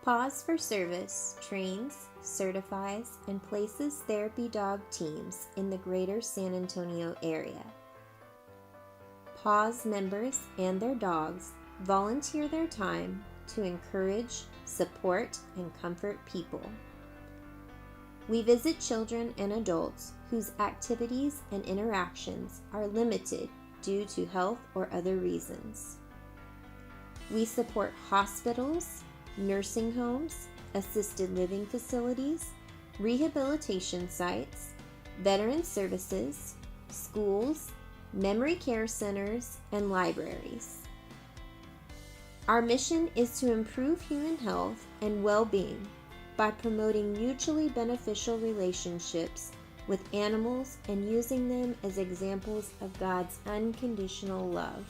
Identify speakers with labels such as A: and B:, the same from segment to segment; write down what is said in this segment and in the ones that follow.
A: PAWS for Service trains, certifies, and places therapy dog teams in the greater San Antonio area. PAWS members and their dogs volunteer their time to encourage, support, and comfort people. We visit children and adults whose activities and interactions are limited due to health or other reasons. We support hospitals, nursing homes, assisted living facilities, rehabilitation sites, veteran services, schools, memory care centers, and libraries. Our mission is to improve human health and well-being by promoting mutually beneficial relationships with animals and using them as examples of God's unconditional love.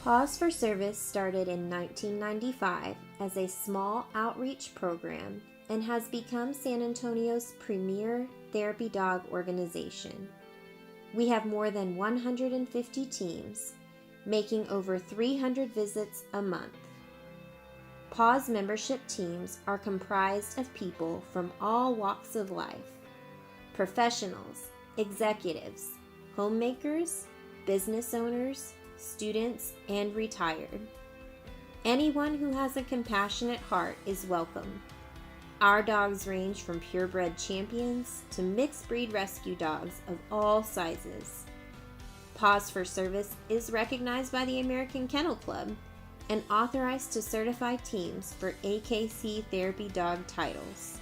A: PAWS for Service started in 1995 as a small outreach program and has become San Antonio's premier therapy dog organization. We have more than 150 teams, making over 300 visits a month. PAWS membership teams are comprised of people from all walks of life: professionals, executives, homemakers, business owners, students, and retired. Anyone who has a compassionate heart is welcome. Our dogs range from purebred champions to mixed breed rescue dogs of all sizes. PAWS for Service is recognized by the American Kennel Club and authorized to certify teams for AKC therapy dog titles.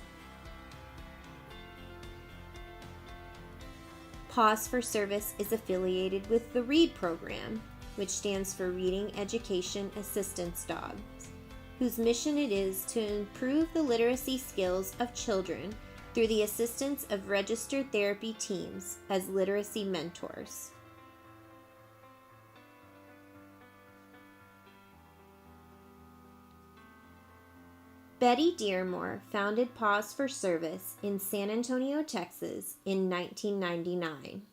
A: PAWS for Service is affiliated with the READ program, which stands for Reading Education Assistance Dogs, whose mission it is to improve the literacy skills of children through the assistance of registered therapy teams as literacy mentors. Betty Dearmore founded PAWS for Service in San Antonio, Texas in 1999.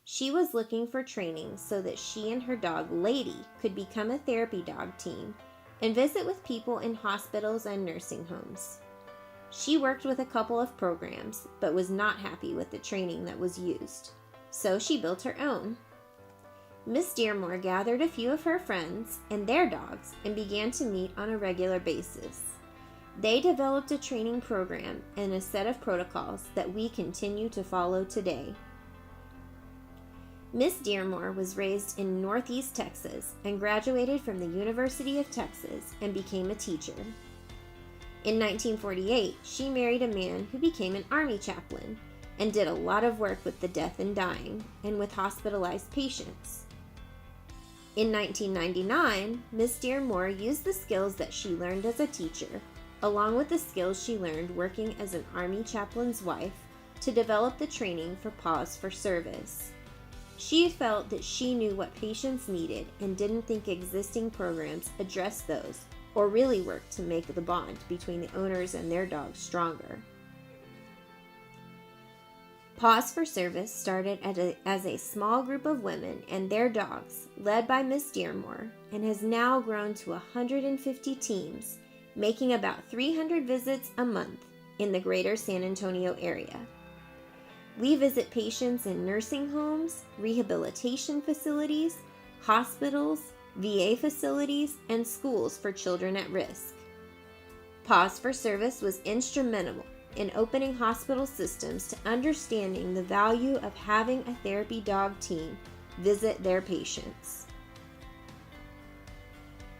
A: She was looking for training so that she and her dog, Lady, could become a therapy dog team and visit with people in hospitals and nursing homes. She worked with a couple of programs, but was not happy with the training that was used, so she built her own. Miss Dearmore gathered a few of her friends and their dogs and began to meet on a regular basis. They developed a training program and a set of protocols that we continue to follow today. Miss Dearmore was raised in Northeast Texas and graduated from the University of Texas and became a teacher. In 1948, she married a man who became an Army chaplain and did a lot of work with the deaf and dying and with hospitalized patients. In 1999, Miss Dearmore used the skills that she learned as a teacher, along with the skills she learned working as an Army chaplain's wife, to develop the training for PAWS for Service. She felt that she knew what patients needed and didn't think existing programs addressed those or really worked to make the bond between the owners and their dogs stronger. PAWS for Service started as a small group of women and their dogs, led by Miss Dearmore, and has now grown to 150 teams, making about 300 visits a month in the greater San Antonio area. We visit patients in nursing homes, rehabilitation facilities, hospitals, VA facilities, and schools for children at risk. PAWS for Service was instrumental in opening hospital systems to understanding the value of having a therapy dog team visit their patients.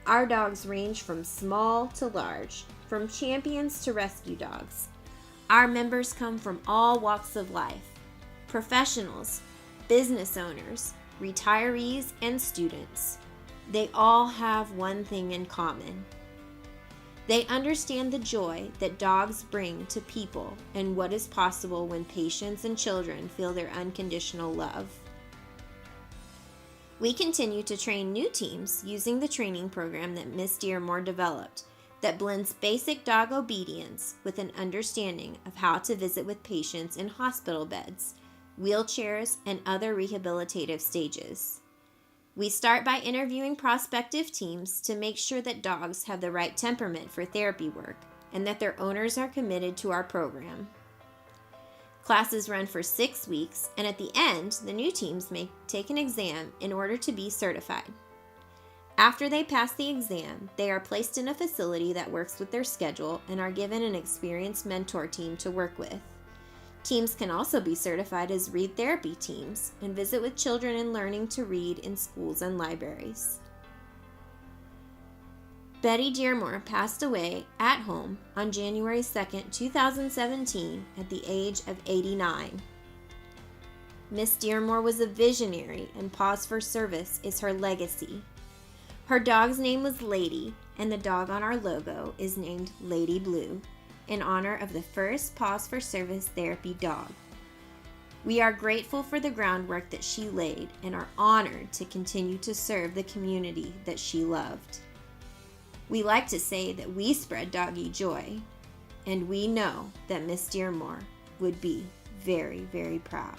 A: Our dogs range from small to large, from champions to rescue dogs. Our members come from all walks of life: professionals, business owners, retirees, and students. They all have one thing in common. They understand the joy that dogs bring to people and what is possible when patients and children feel their unconditional love. We continue to train new teams using the training program that Miss Dearmore developed that blends basic dog obedience with an understanding of how to visit with patients in hospital beds, wheelchairs, and other rehabilitative stages. We start by interviewing prospective teams to make sure that dogs have the right temperament for therapy work and that their owners are committed to our program. Classes run for 6 weeks, and at the end, the new teams may take an exam in order to be certified. After they pass the exam, they are placed in a facility that works with their schedule and are given an experienced mentor team to work with. Teams can also be certified as read therapy teams and visit with children in learning to read in schools and libraries. Betty Dearmore passed away at home on January 2, 2017 at the age of 89. Miss Dearmore was a visionary, and PAWS for Service is her legacy. Her dog's name was Lady, and the dog on our logo is named Lady Blue, in honor of the first PAWS for Service therapy dog. We are grateful for the groundwork that she laid and are honored to continue to serve the community that she loved. We like to say that we spread doggy joy, and we know that Miss Dearmore would be very, very proud.